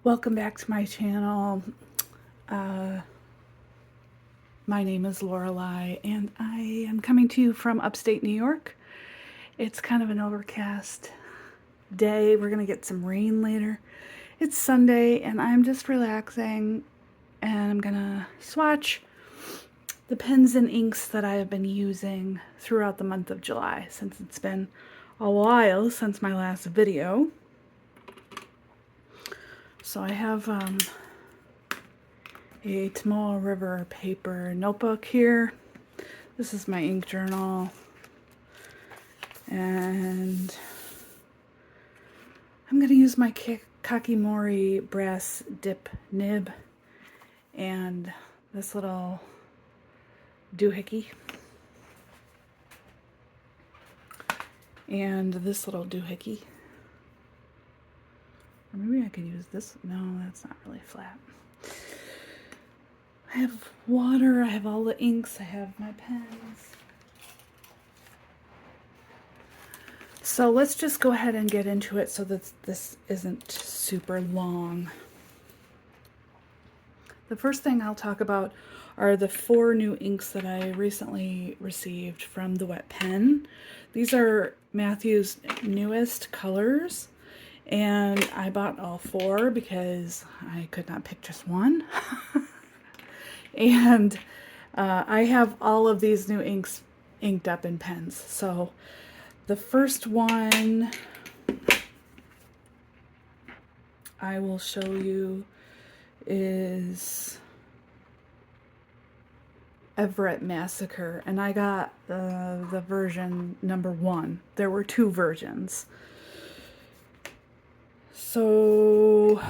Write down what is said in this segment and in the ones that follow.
Welcome back to my channel. My name is Lorelei, and I am coming to you from upstate New York. It's kind of an overcast day. We're gonna get some rain later. It's Sunday, and I'm just relaxing, and I'm gonna swatch the pens and inks that I have been using throughout the month of July, since it's been a while since my last video. So I have a Tomoe River paper notebook here. This is my ink journal. And I'm going to use my Kakimori brass dip nib and this little doohickey. And this little doohickey. Or maybe I could use this. No, that's not really flat. I have water, I have all the inks, I have my pens. So let's just go ahead and get into it so that this isn't super long. The first thing I'll talk about are the 4 new inks that I recently received from the Wet Pen. These are Matthew's newest colors. And I bought all 4 because I could not pick just one. And I have all of these new inks inked up in pens. So the first one I will show you is Everett Massacre. And I got the version number 1. There were 2 versions. So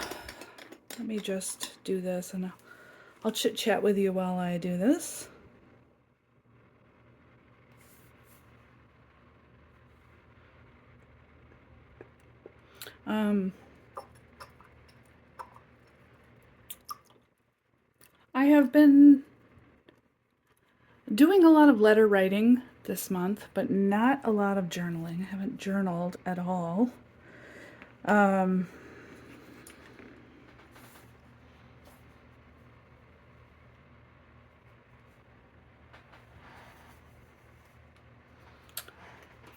let me just do this and I'll chit chat with you while I do this. I have been doing a lot of letter writing this month, but not a lot of journaling. I haven't journaled at all.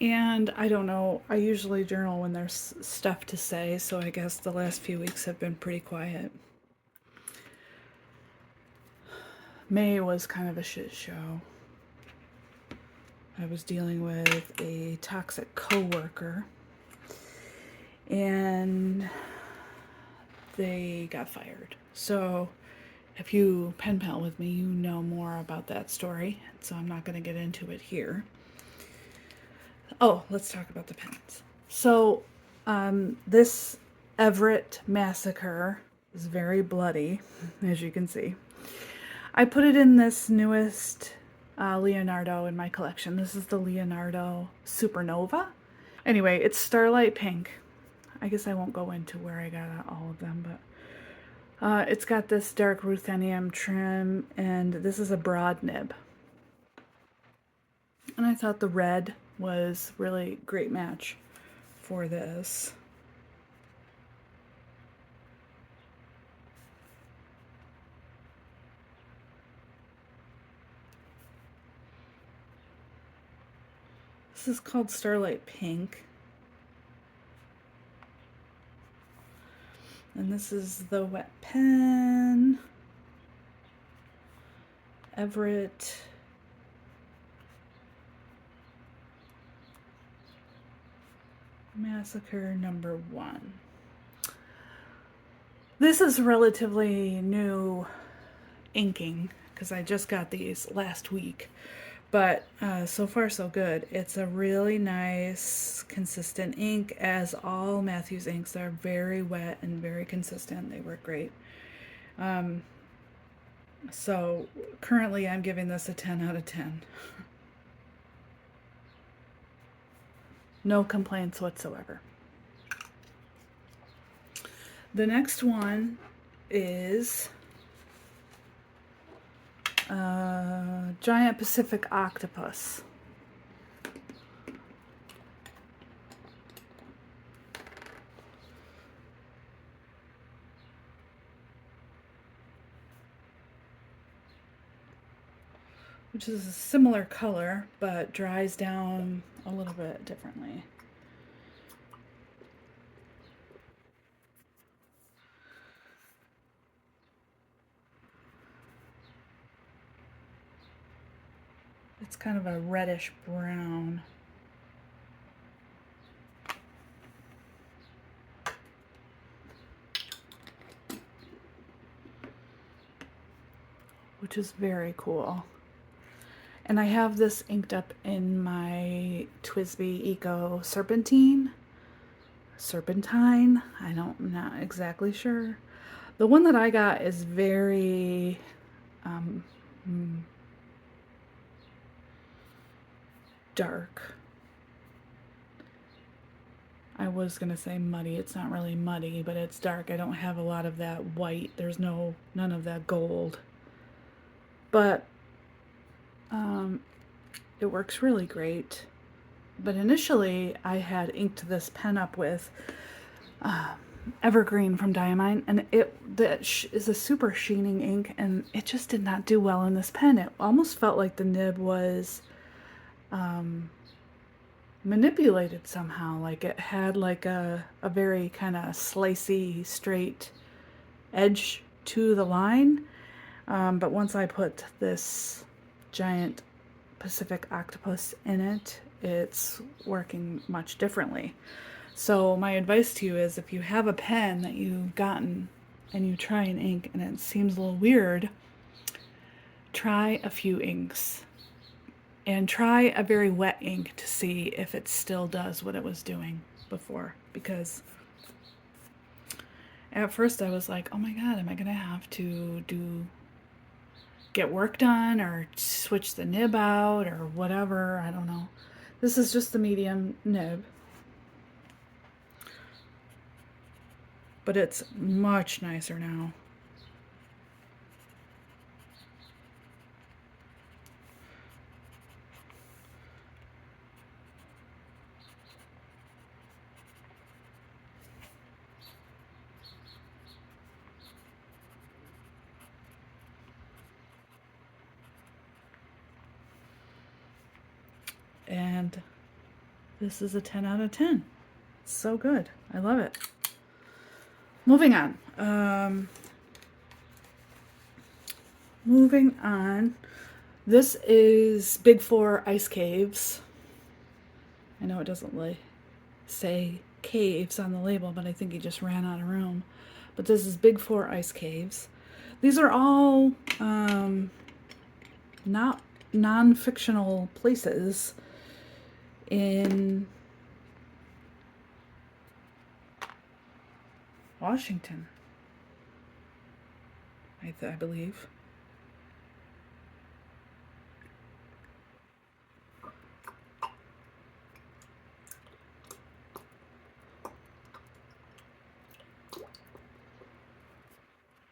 And I don't know, I usually journal when there's stuff to say, so I guess the last few weeks have been pretty quiet. May was kind of a shit show. I was dealing with a toxic coworker, and they got fired. So if you pen pal with me, you know more about that story, so I'm not going to get into it here. Oh, let's talk about the pens. So this Everett Massacre is very bloody, as you can see. I put it in this newest Leonardo in my collection. This is the Leonardo Supernova. Anyway, it's Starlight Pink. I guess I won't go into where I got all of them, but it's got this dark ruthenium trim, and this is a broad nib. And I thought the red was really great match for this. This is called Starlight Pink. And this is the Wet Pen. Everett. Massacre number 1. This is relatively new inking because I just got these last week, but so far so good. It's a really nice consistent ink, as all Matthew's inks are very wet and very consistent. They work great. So currently I'm giving this a 10 out of 10. No complaints whatsoever. The next one is Giant Pacific Octopus. which is a similar color, but dries down a little bit differently. It's kind of a reddish brown. Which is very cool. And I have this inked up in my TWSBI Eco Serpentine. I'm not exactly sure. The one that I got is very dark. I was gonna say muddy. It's not really muddy, but it's dark. I don't have a lot of that white. There's none of that gold. But it works really great. But initially, I had inked this pen up with Evergreen from Diamine, and that is a super sheening ink, and it just did not do well in this pen. It almost felt like the nib was manipulated somehow, like it had like a very kind of slicey, straight edge to the line. But once I put this giant Pacific octopus in it, it's working much differently. So my advice to you is, if you have a pen that you've gotten and you try an ink and it seems a little weird, try a few inks. And try a very wet ink to see if it still does what it was doing before. Because at first I was like, oh my god, am I going to have to get work done or switch the nib out or whatever? I don't know. This is just the medium nib. But it's much nicer now. And this is a 10 out of 10. It's so good. I love it. Moving on. This is Big 4 Ice Caves. I know it doesn't say caves on the label, but I think he just ran out of room. But this is Big 4 Ice Caves. These are all not non-fictional places in Washington, I believe.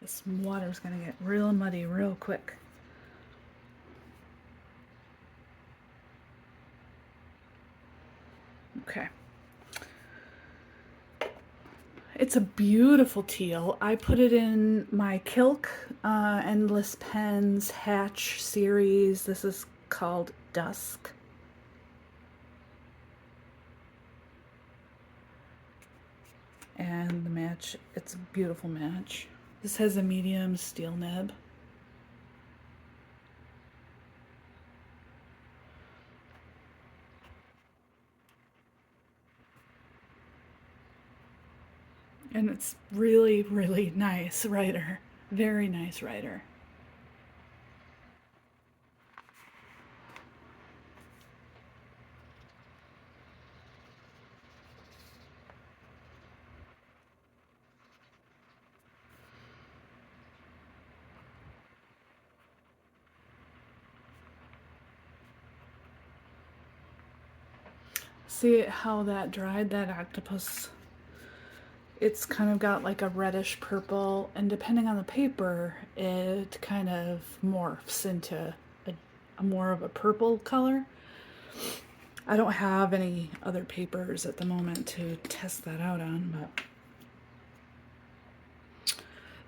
This water's gonna get real muddy real quick. Okay. It's a beautiful teal. I put it in my Kilk Endless Pens Hatch series. This is called Dusk. And the match, it's a beautiful match. This has a medium steel nib. And it's really, really nice writer. Very nice writer. See how that dried, that octopus? It's kind of got like a reddish purple, and depending on the paper, it kind of morphs into a more of a purple color. I don't have any other papers at the moment to test that out on, but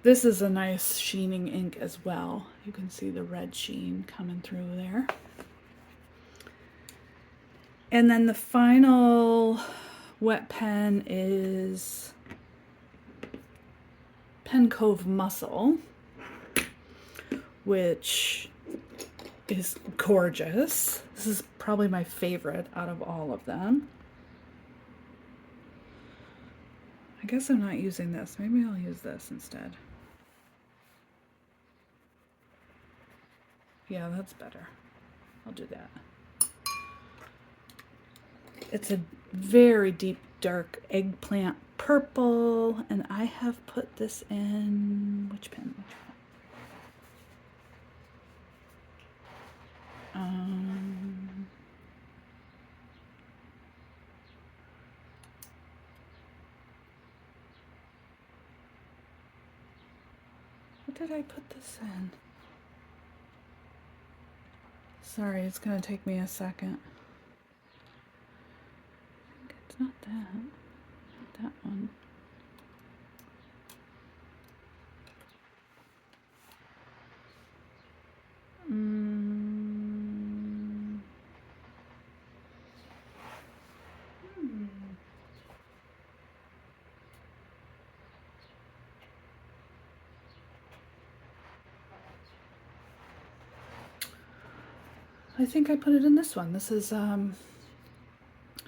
This is a nice sheening ink as well. You can see the red sheen coming through there. And then the final wet pen is Cove Mussel, which is gorgeous. This is probably my favorite out of all of them. I guess I'm not using this. Maybe I'll use this instead. Yeah, that's better. I'll do that. It's a very deep, dark eggplant purple, and I have put this in which pen? What did I put this in? Sorry, it's gonna take me a second. It's not that. Not that one. I think I put it in this one. This is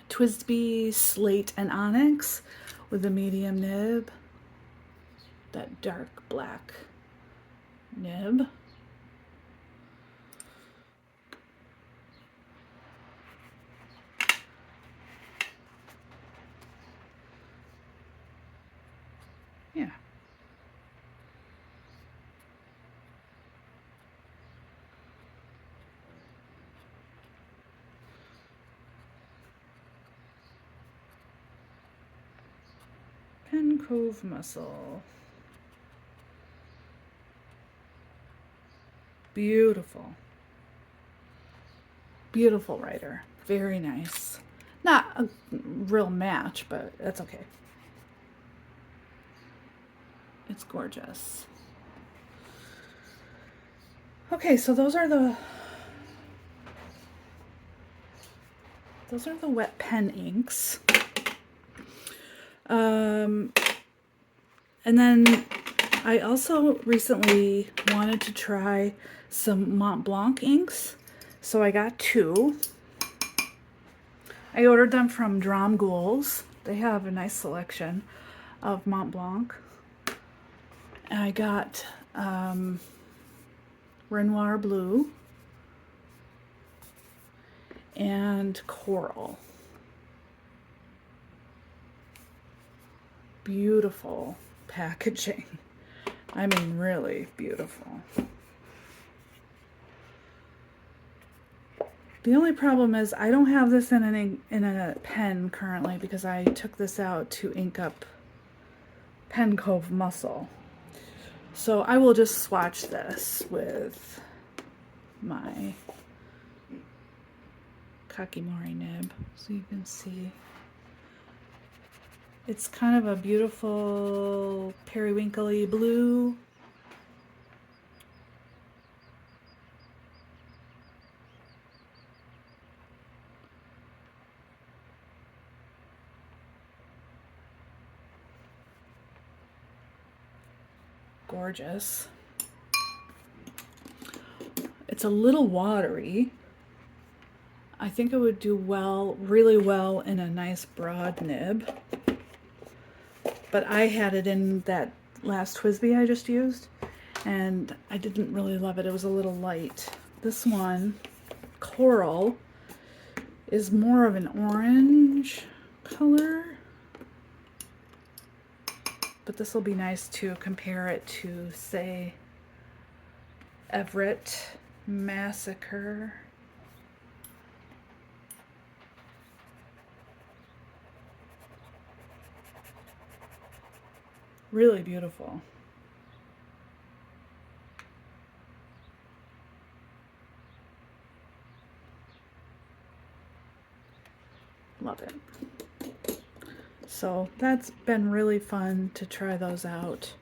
TWSBI Slate and Onyx with a medium nib. That dark black nib. Yeah. Cove Mussel. Beautiful. Beautiful writer. Very nice. Not a real match, but that's okay. It's gorgeous. Okay, so those are the wet pen inks. And then I also recently wanted to try some Montblanc inks, so I got 2. I ordered them from Dromgools. They have a nice selection of Montblanc. And I got Renoir Blue and Coral. Beautiful packaging. I mean, really beautiful. The only problem is I don't have this in a pen currently because I took this out to ink up Cove Mussel. So I will just swatch this with my Kakimori nib so you can see. It's kind of a beautiful periwinkle-y blue. Gorgeous. It's a little watery. I think it would do well, really well in a nice broad nib. But I had it in that last TWSBI I just used, and I didn't really love it. It was a little light. This one, Coral, is more of an orange color. But this will be nice to compare it to, say, Everett, Massacre. Really beautiful. Love it. So that's been really fun to try those out.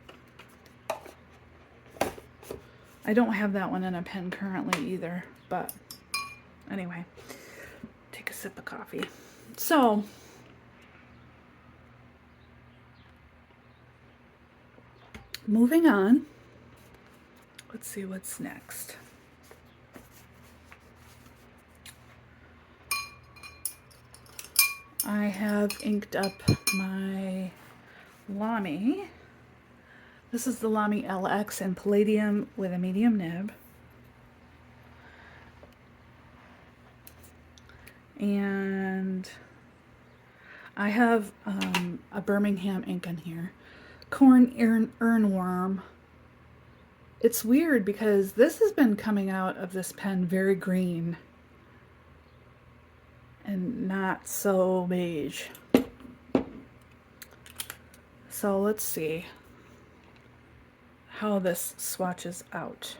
I don't have that one in a pen currently either, but anyway, take a sip of coffee. So, moving on, let's see what's next. I have inked up my Lamy. This is the Lamy LX in Palladium with a medium nib. And I have a Birmingham ink in here. Corn Earnworm. It's weird because this has been coming out of this pen very green and not so beige. So let's see how this swatches out.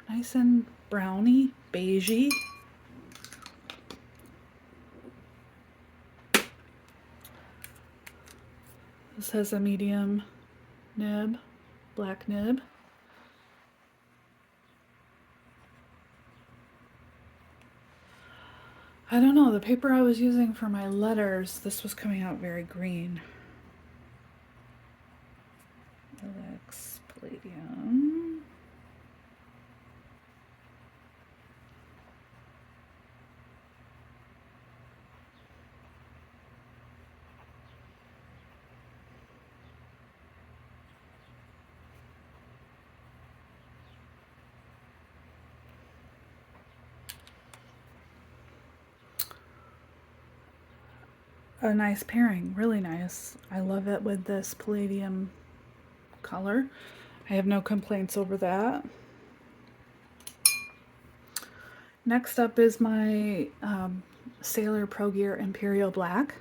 Nice and browny, beigey. This has a medium nib, black nib. I don't know, the paper I was using for my letters, this was coming out very green. LX Palladium. A nice pairing, really nice. I love it with this Palladium color. I have no complaints over that. Next up is my Sailor Pro Gear Imperial Black.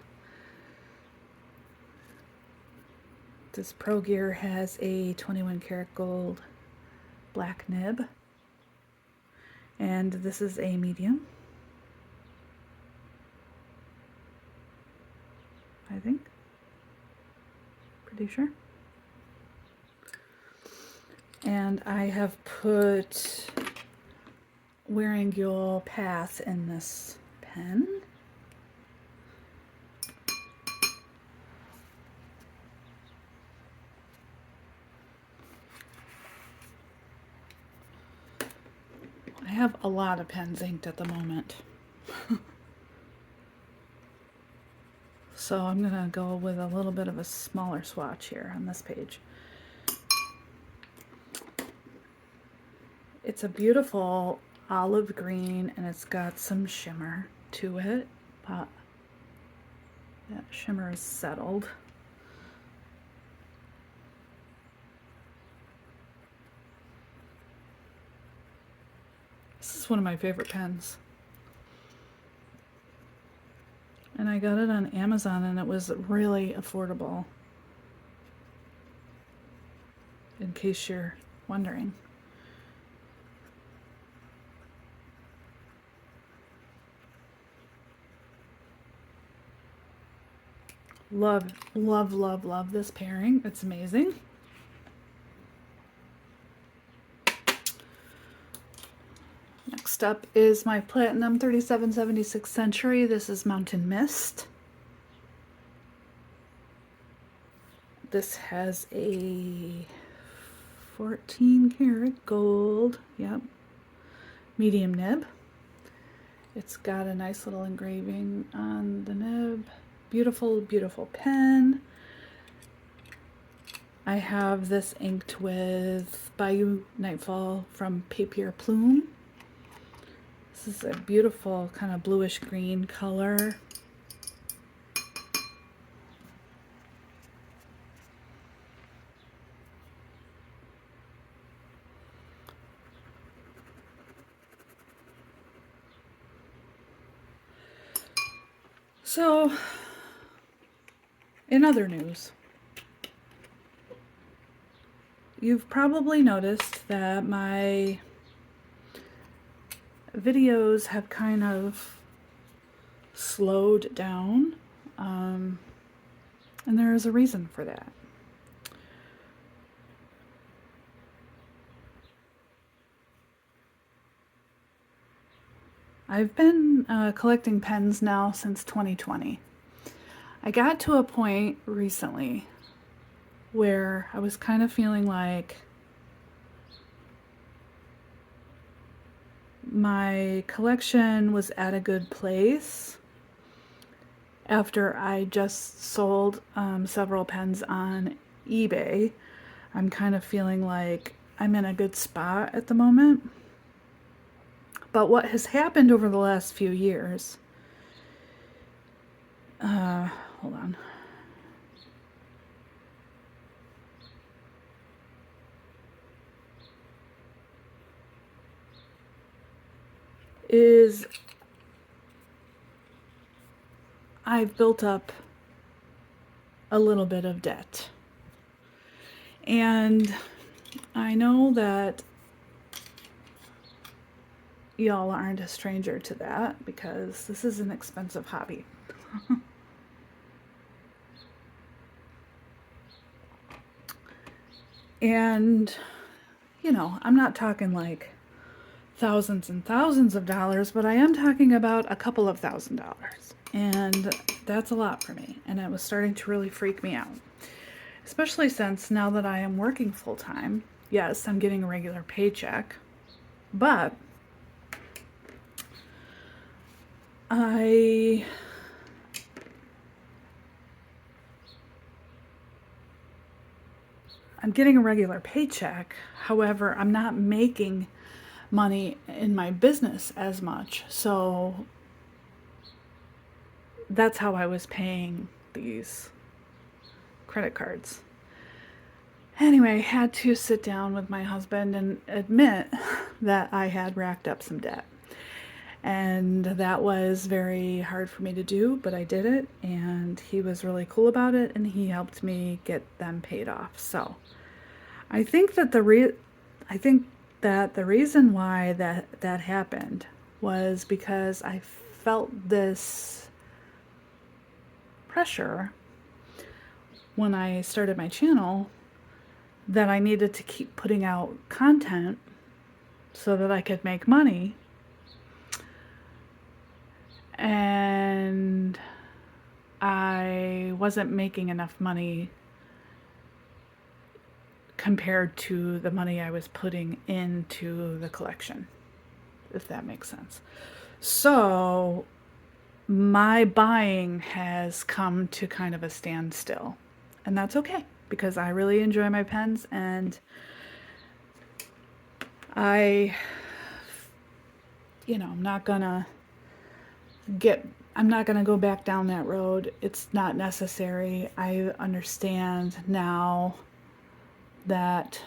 This Pro Gear has a 21 karat gold black nib, and this is a medium, I think. Pretty sure. And I have put Wearingeul Path in this pen. I have a lot of pens inked at the moment. So I'm gonna go with a little bit of a smaller swatch here on this page. It's a beautiful olive green and it's got some shimmer to it, but that shimmer is settled. This is one of my favorite pens. And I got it on Amazon and it was really affordable, in case you're wondering. Love, love, love, love this pairing. It's amazing. Next up is my Platinum 3776 Century. This is Mountain Mist. This has a 14 karat gold, yep, medium nib. It's got a nice little engraving on the nib. Beautiful, beautiful pen. I have this inked with Bayou Nightfall from Papier Plume. This is a beautiful kind of bluish green color. So, in other news, you've probably noticed that my videos have kind of slowed down. And there is a reason for that. I've been collecting pens now since 2020. I got to a point recently where I was kind of feeling like my collection was at a good place after I just sold several pens on eBay. I'm kind of feeling like I'm in a good spot at the moment. But what has happened over the last few years, hold on. Is I've built up a little bit of debt. And I know that y'all aren't a stranger to that because this is an expensive hobby. And, you know, I'm not talking like thousands and thousands of dollars, but I am talking about a couple of $1,000. And that's a lot for me. And it was starting to really freak me out. Especially since now that I am working full time, yes, I'm getting a regular paycheck, but I'm getting a regular paycheck. However, I'm not making money in my business as much. So that's how I was paying these credit cards. Anyway, I had to sit down with my husband and admit that I had racked up some debt. And that was very hard for me to do, but I did it, and he was really cool about it, and he helped me get them paid off. So I think that the reason why that happened was because I felt this pressure when I started my channel that I needed to keep putting out content so that I could make money. And I wasn't making enough money compared to the money I was putting into the collection, if that makes sense. So my buying has come to kind of a standstill, and that's okay because I really enjoy my pens, and I'm not gonna go back down that road. It's not necessary. I understand now that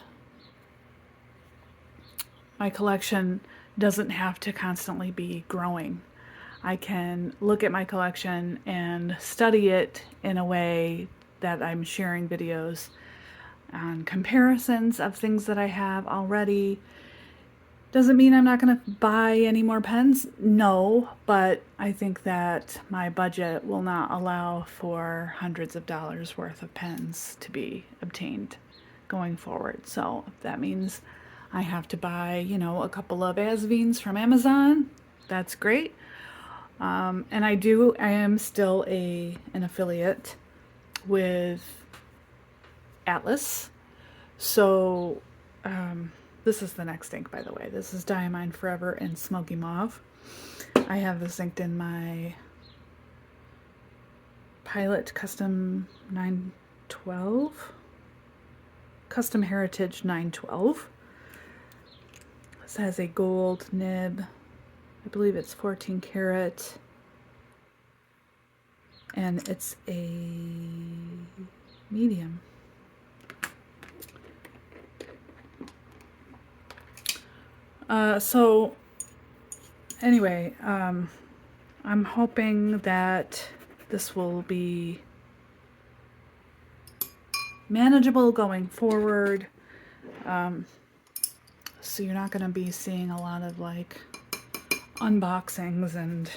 my collection doesn't have to constantly be growing. I can look at my collection and study it in a way that I'm sharing videos on comparisons of things that I have already. Doesn't mean I'm not going to buy any more pens. No, but I think that my budget will not allow for hundreds of dollars worth of pens to be obtained going forward. So if that means I have to buy, a couple of Asvines from Amazon, that's great. And I am still an affiliate with Atlas. So, this is the next ink, by the way. This is Diamine Forever in Smoky Mauve. I have this inked in my Pilot Custom 912. Custom Heritage 912. This has a gold nib. I believe it's 14 karat. And it's a medium. So anyway, I'm hoping that this will be manageable going forward. So you're not going to be seeing a lot of like unboxings, and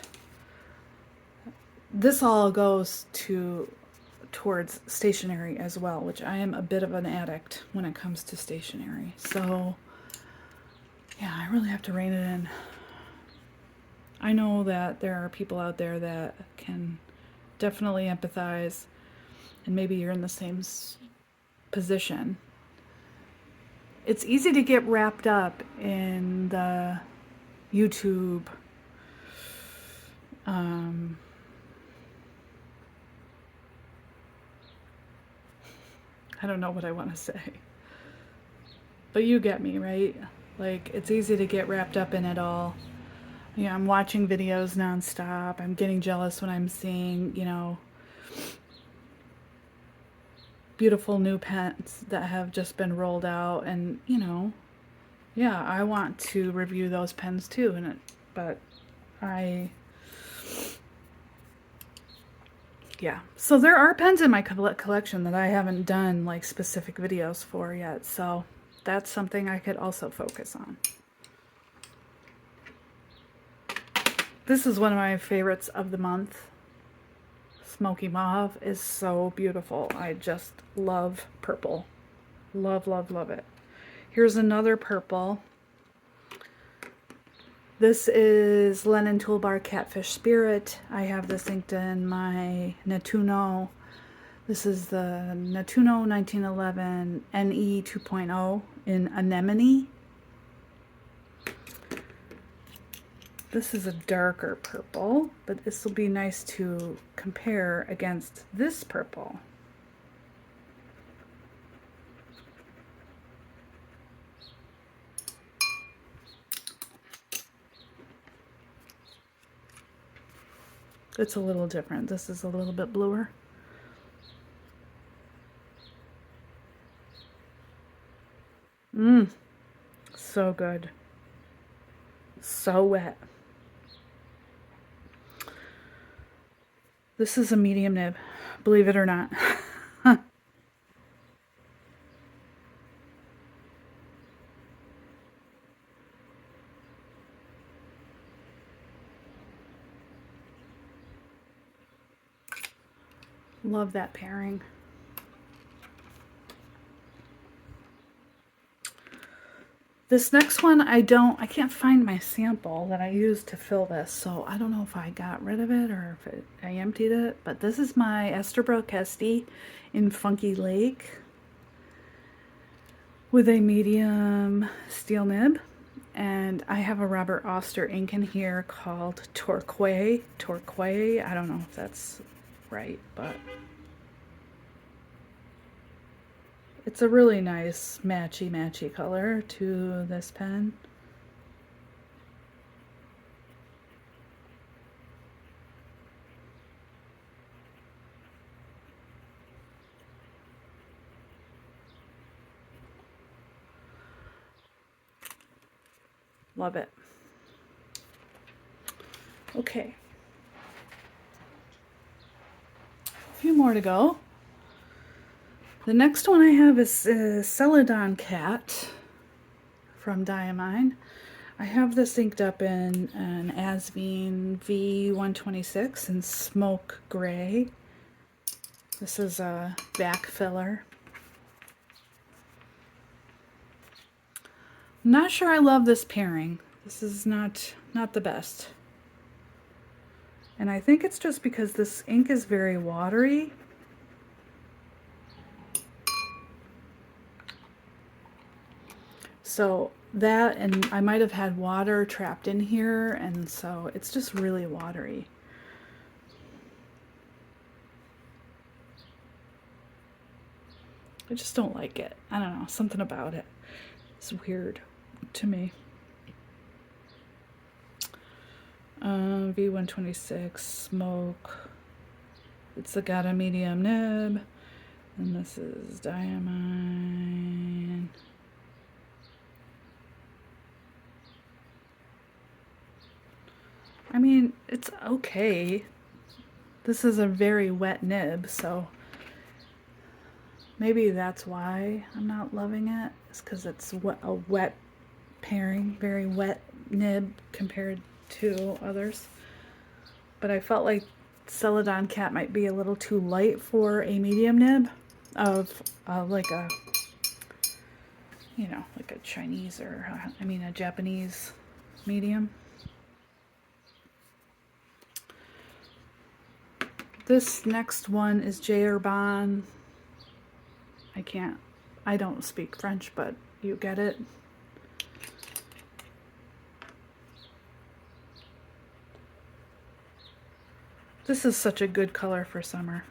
this all goes towards stationery as well, which I am a bit of an addict when it comes to stationery. So yeah, I really have to rein it in. I know that there are people out there that can definitely empathize, and maybe you're in the same position. It's easy to get wrapped up in the YouTube I don't know what I want to say, but you get me, right? Like, it's easy to get wrapped up in it all. You know, I'm watching videos nonstop. I'm getting jealous when I'm seeing, you know, beautiful new pens that have just been rolled out, and, you know, yeah, I want to review those pens too, but yeah. So there are pens in my collection that I haven't done like specific videos for yet, so that's something I could also focus on. This is one of my favorites of the month. Smoky Mauve is so beautiful. I just love purple. Love, love, love it. Here's another purple. This is Lennon Toolbar Catfish Spirit. I have this inked in my Nettuno. This is the Nettuno 1911 NE 2.0 in Anemone. This is a darker purple, but this will be nice to compare against this purple. It's a little different. This is a little bit bluer. So good. So wet. This is a medium nib, believe it or not. Love that pairing. This next one, I can't find my sample that I used to fill this, so I don't know if I got rid of it or if I emptied it, but this is my Esterbrook Estie in Funky Lake with a medium steel nib, and I have a Robert Oster ink in here called Torquay. I don't know if that's right, but it's a really nice matchy color to this pen. Love it. Okay. A few more to go. The next one I have is Celadon Cat from Diamine. I have this inked up in an Asvine V126 in Smoke Gray. This is a back filler. I'm not sure I love this pairing. This is not the best. And I think it's just because this ink is very watery. So that, and I might have had water trapped in here, and so it's just really watery. I just don't like it. I don't know, something about it. It's weird to me. V126 Smoke. It's got a medium nib, and this is Diamine. I mean, it's okay. This is a very wet nib, so maybe that's why I'm not loving it. It's because it's a wet pairing, very wet nib compared to others. But I felt like Celadon Cat might be a little too light for a medium nib of like a, you know, like a Chinese or, I mean, a Japanese medium. This next one is J. Urban. I don't speak French, but you get it. This is such a good color for summer.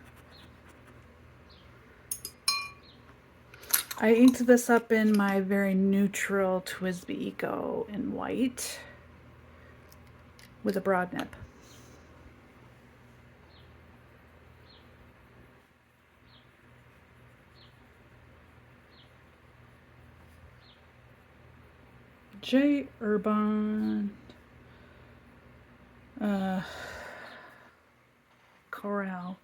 I inked this up in my very neutral TWSBI Eco in white with a broad nib. J. Urban Coral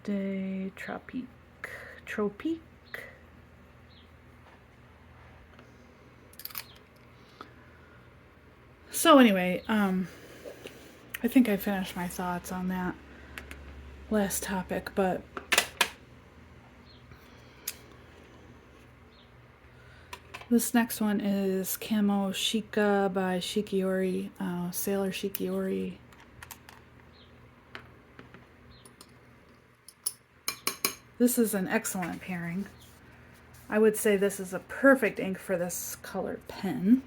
de Tropique. So anyway, I think I finished my thoughts on that last topic, but this next one is Camo Shika by Shikiori, Sailor Shikiori. This is an excellent pairing. I would say this is a perfect ink for this colored pen.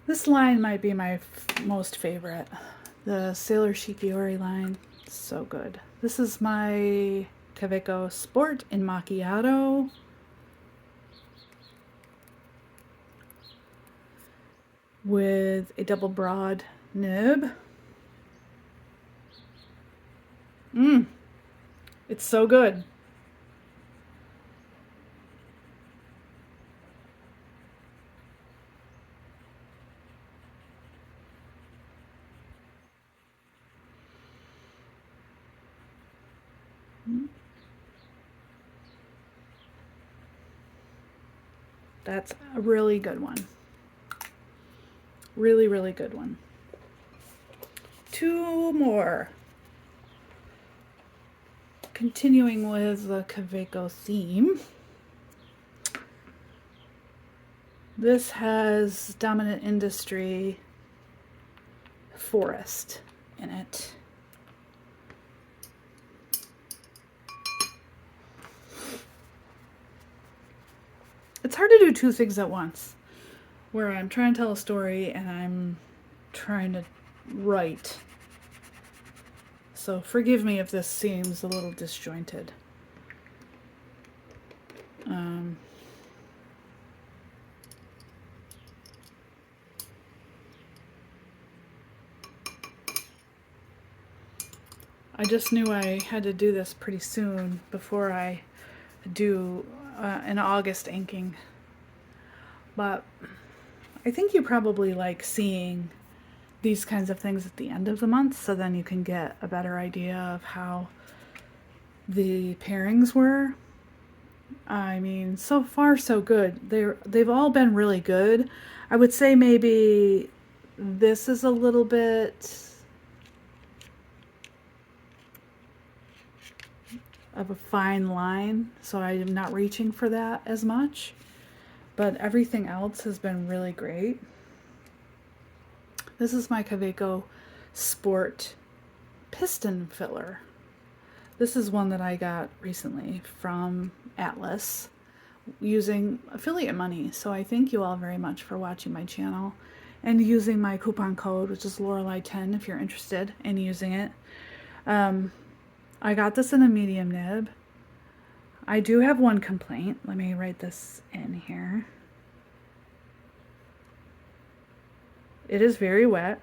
This line might be my most favorite. The Sailor Shikiori line, so good. This is my Kaweco Sport in Macchiato. With a double broad nib. It's so good. That's a really good one. Really, really good one. Two more. Continuing with the Kaweco theme. This has Dominant Industry Forest in it. It's hard to do two things at once, where I'm trying to tell a story and I'm trying to write. So forgive me if this seems a little disjointed. I just knew I had to do this pretty soon before I do an August inking. But I think you probably like seeing these kinds of things at the end of the month, so then you can get a better idea of how the pairings were. I mean, so far so good. They've all been really good. I would say maybe this is a little bit of a fine line, so I'm not reaching for that as much. But everything else has been really great. This is my Kaweco Sport Piston Filler. This is one that I got recently from Atlas using affiliate money. So I thank you all very much for watching my channel and using my coupon code, which is LORELEITEN, if you're interested in using it. I got this in a medium nib. I do have one complaint. Let me write this in here. It is very wet.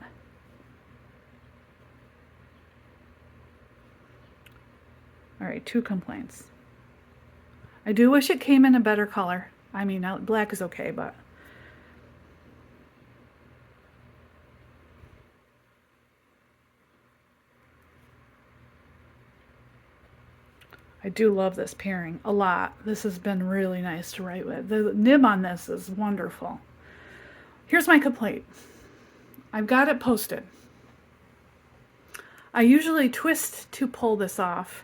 All right, 2 complaints. I do wish it came in a better color. I mean, black is okay, but I do love this pairing a lot. This has been really nice to write with. The nib on this is wonderful. Here's my complaint. I've got it posted. I usually twist to pull this off.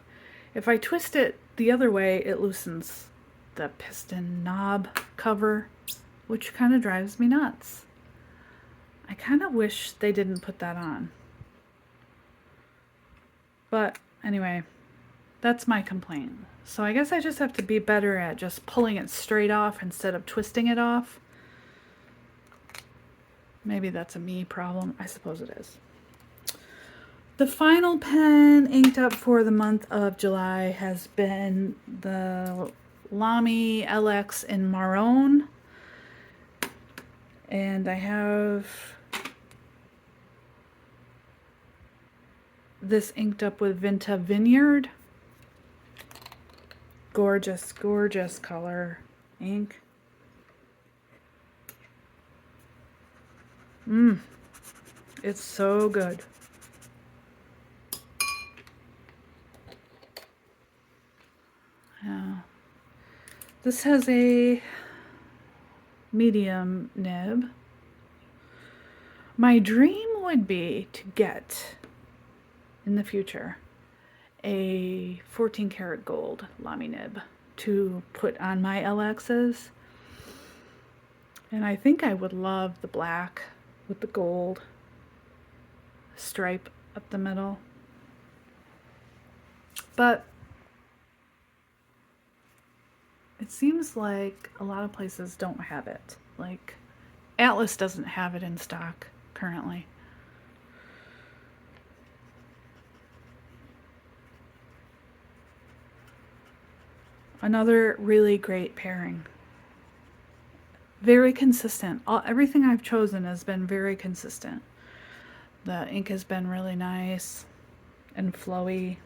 If I twist it the other way, it loosens the piston knob cover, which kind of drives me nuts. I kind of wish they didn't put that on. But anyway, that's my complaint. So I guess I just have to be better at just pulling it straight off instead of twisting it off. Maybe that's a me problem. I suppose it is. The final pen inked up for the month of July has been the Lamy LX in Maroon. And I have this inked up with Vinta Vineyard. Gorgeous, gorgeous color ink. It's so good. This has a medium nib. My dream would be to get, in the future, a 14 karat gold Lamy nib to put on my LXs. And I think I would love the black with the gold stripe up the middle. But it seems like a lot of places don't have it. Like Atlas doesn't have it in stock currently. Another really great pairing. Very consistent. Everything I've chosen has been very consistent. The ink has been really nice and flowy.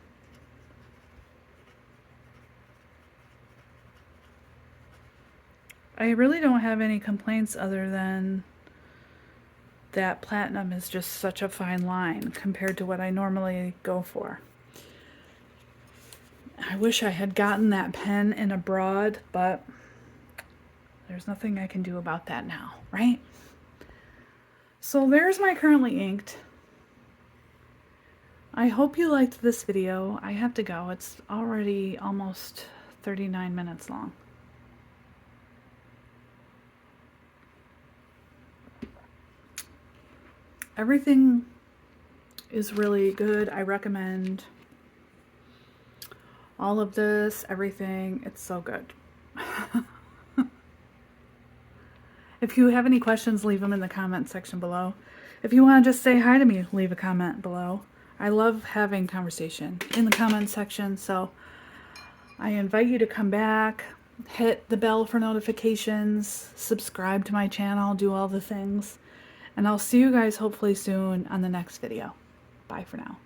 I really don't have any complaints other than that platinum is just such a fine line compared to what I normally go for. I wish I had gotten that pen in a broad, but there's nothing I can do about that now, right? So there's my currently inked. I hope you liked this video. I have to go. It's already almost 39 minutes long. Everything is really good. I recommend all of this, everything. It's so good. If you have any questions, leave them in the comment section below. If you want to just say hi to me, leave a comment below. I love having conversation in the comment section, so I invite you to come back, hit the bell for notifications, subscribe to my channel, do all the things. And I'll see you guys hopefully soon on the next video. Bye for now.